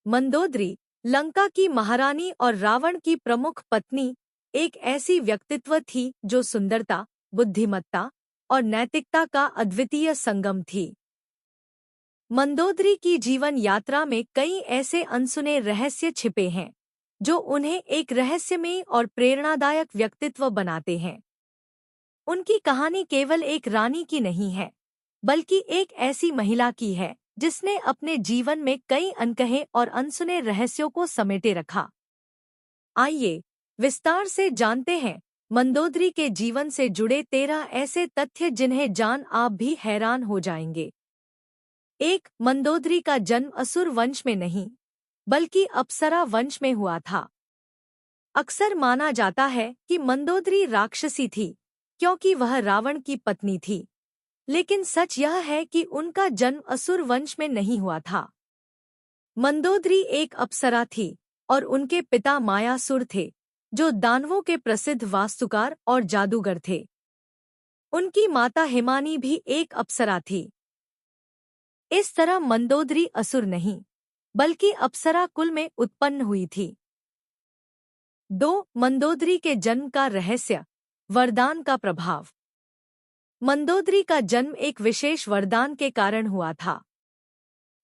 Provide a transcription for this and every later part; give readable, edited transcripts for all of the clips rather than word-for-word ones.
मंदोदरी, लंका की महारानी और रावण की प्रमुख पत्नी, एक ऐसी व्यक्तित्व थी जो सुंदरता, बुद्धिमत्ता और नैतिकता का अद्वितीय संगम थी। मंदोदरी की जीवन यात्रा में कई ऐसे अनसुने रहस्य छिपे हैं जो उन्हें एक रहस्यमयी और प्रेरणादायक व्यक्तित्व बनाते हैं। उनकी कहानी केवल एक रानी की नहीं है, बल्कि एक ऐसी महिला की है जिसने अपने जीवन में कई अनकहे और अनसुने रहस्यों को समेटे रखा। आइए विस्तार से जानते हैं मंदोदरी के जीवन से जुड़े 13 ऐसे तथ्य जिन्हें जान आप भी हैरान हो जाएंगे। 1. मंदोदरी का जन्म असुर वंश में नहीं, बल्कि अप्सरा वंश में हुआ था। अक्सर माना जाता है कि मंदोदरी राक्षसी थी क्योंकि वह रावण की पत्नी थी, लेकिन सच यह है कि उनका जन्म असुर वंश में नहीं हुआ था। मंदोदरी एक अप्सरा थी और उनके पिता मायासुर थे, जो दानवों के प्रसिद्ध वास्तुकार और जादूगर थे। उनकी माता हिमानी भी एक अप्सरा थी। इस तरह मंदोदरी असुर नहीं, बल्कि अप्सरा कुल में उत्पन्न हुई थी। 2. मंदोदरी के जन्म का रहस्य, वरदान का प्रभाव। मंदोदरी का जन्म एक विशेष वरदान के कारण हुआ था।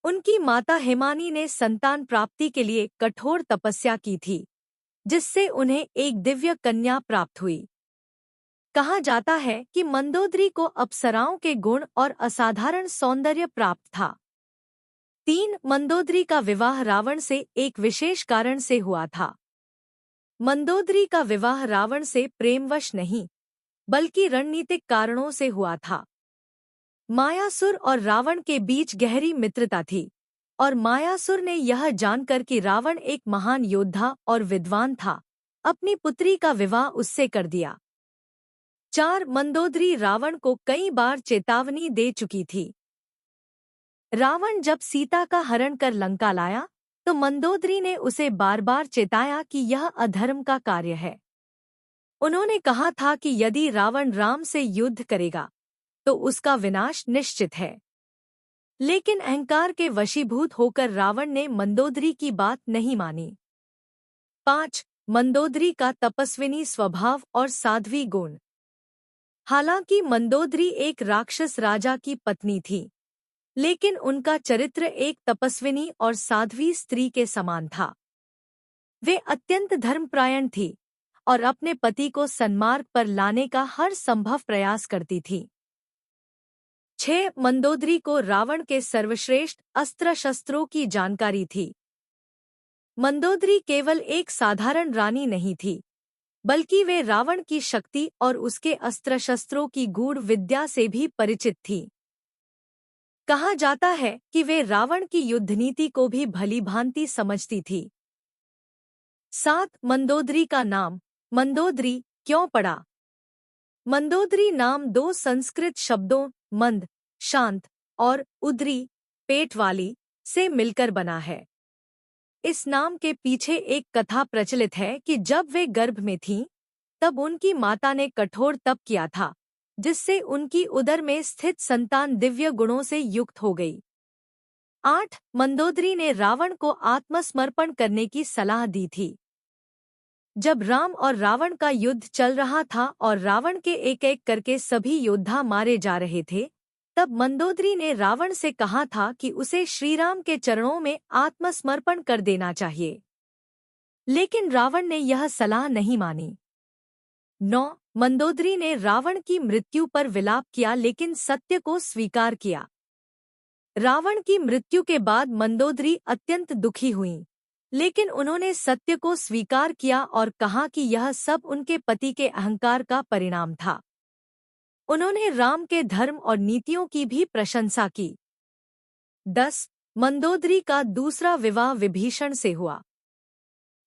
उनकी माता हिमानी ने संतान प्राप्ति के लिए कठोर तपस्या की थी, जिससे उन्हें एक दिव्य कन्या प्राप्त हुई। कहा जाता है कि मंदोदरी को अप्सराओं के गुण और असाधारण सौंदर्य प्राप्त था। 3. मंदोदरी का विवाह रावण से एक विशेष कारण से हुआ था। मंदोदरी का विवाह रावण से प्रेमवश नहीं, बल्कि रणनीतिक कारणों से हुआ था। मायासुर और रावण के बीच गहरी मित्रता थी, और मायासुर ने यह जानकर कि रावण एक महान योद्धा और विद्वान था, अपनी पुत्री का विवाह उससे कर दिया। 4. मंदोदरी रावण को कई बार चेतावनी दे चुकी थी। रावण जब सीता का हरण कर लंका लाया, तो मंदोदरी ने उसे बार बार चेताया कि यह अधर्म का कार्य है। उन्होंने कहा था कि यदि रावण राम से युद्ध करेगा, तो उसका विनाश निश्चित है। लेकिन अहंकार के वशीभूत होकर रावण ने मंदोदरी की बात नहीं मानी। 5. मंदोदरी का तपस्विनी स्वभाव और साध्वी गुण। हालांकि मंदोदरी एक राक्षस राजा की पत्नी थी, लेकिन उनका चरित्र एक तपस्विनी और साध्वी स्त्री के समान था। वे अत्यंत धर्मपरायण थी और अपने पति को सन्मार्ग पर लाने का हर संभव प्रयास करती थी। 6. मंदोदरी को रावण के सर्वश्रेष्ठ अस्त्र शस्त्रों की जानकारी थी। मंदोदरी केवल एक साधारण रानी नहीं थी, बल्कि वे रावण की शक्ति और उसके अस्त्र शस्त्रों की गूढ़ विद्या से भी परिचित थी। कहा जाता है कि वे रावण की युद्धनीति को भी भलीभांति समझती थी। 7. मंदोदरी का नाम मंदोदरी क्यों पड़ा? मंदोदरी नाम 2 संस्कृत शब्दों मंद, शांत, और उदरी, पेट वाली, से मिलकर बना है। इस नाम के पीछे एक कथा प्रचलित है कि जब वे गर्भ में थीं, तब उनकी माता ने कठोर तप किया था, जिससे उनकी उदर में स्थित संतान दिव्य गुणों से युक्त हो गई। 8. मंदोदरी ने रावण को आत्मसमर्पण करने की सलाह दी थी। जब राम और रावण का युद्ध चल रहा था और रावण के एक एक करके सभी योद्धा मारे जा रहे थे, तब मंदोदरी ने रावण से कहा था कि उसे श्रीराम के चरणों में आत्मसमर्पण कर देना चाहिए। लेकिन रावण ने यह सलाह नहीं मानी। 9. मंदोदरी ने रावण की मृत्यु पर विलाप किया लेकिन सत्य को स्वीकार किया। रावण की मृत्यु के बाद मंदोदरी अत्यंत दुखी हुईं, लेकिन उन्होंने सत्य को स्वीकार किया और कहा कि यह सब उनके पति के अहंकार का परिणाम था। उन्होंने राम के धर्म और नीतियों की भी प्रशंसा की। 10. मंदोदरी का दूसरा विवाह विभीषण से हुआ।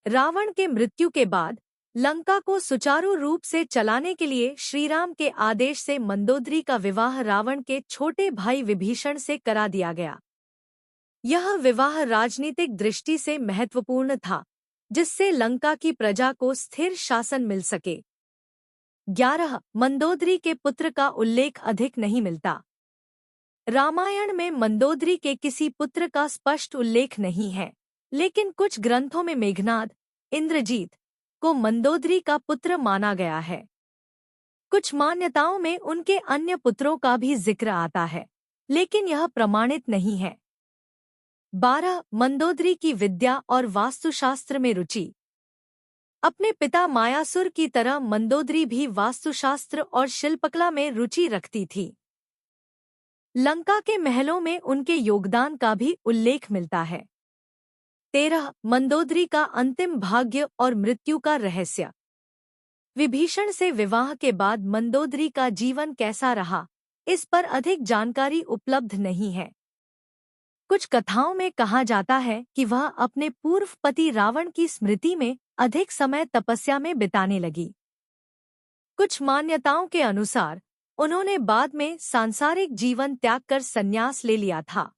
रावण के मृत्यु के बाद लंका को सुचारू रूप से चलाने के लिए श्रीराम के आदेश से मंदोदरी का विवाह रावण के छोटे भाई विभीषण से करा दिया गया। यह विवाह राजनीतिक दृष्टि से महत्वपूर्ण था, जिससे लंका की प्रजा को स्थिर शासन मिल सके। 11. मंदोदरी के पुत्र का उल्लेख अधिक नहीं मिलता। रामायण में मंदोदरी के किसी पुत्र का स्पष्ट उल्लेख नहीं है, लेकिन कुछ ग्रंथों में मेघनाद, इंद्रजीत, को मंदोदरी का पुत्र माना गया है। कुछ मान्यताओं में उनके अन्य पुत्रों का भी जिक्र आता है, लेकिन यह प्रमाणित नहीं है। 12 मंदोदरी की विद्या और वास्तुशास्त्र में रुचि। अपने पिता मायासुर की तरह मंदोदरी भी वास्तुशास्त्र और शिल्पकला में रुचि रखती थी। लंका के महलों में उनके योगदान का भी उल्लेख मिलता है। 13 मंदोदरी का अंतिम भाग्य और मृत्यु का रहस्य। विभीषण से विवाह के बाद मंदोदरी का जीवन कैसा रहा, इस पर अधिक जानकारी उपलब्ध नहीं है। कुछ कथाओं में कहा जाता है कि वह अपने पूर्व पति रावण की स्मृति में अधिक समय तपस्या में बिताने लगी। कुछ मान्यताओं के अनुसार उन्होंने बाद में सांसारिक जीवन त्याग कर संन्यास ले लिया था।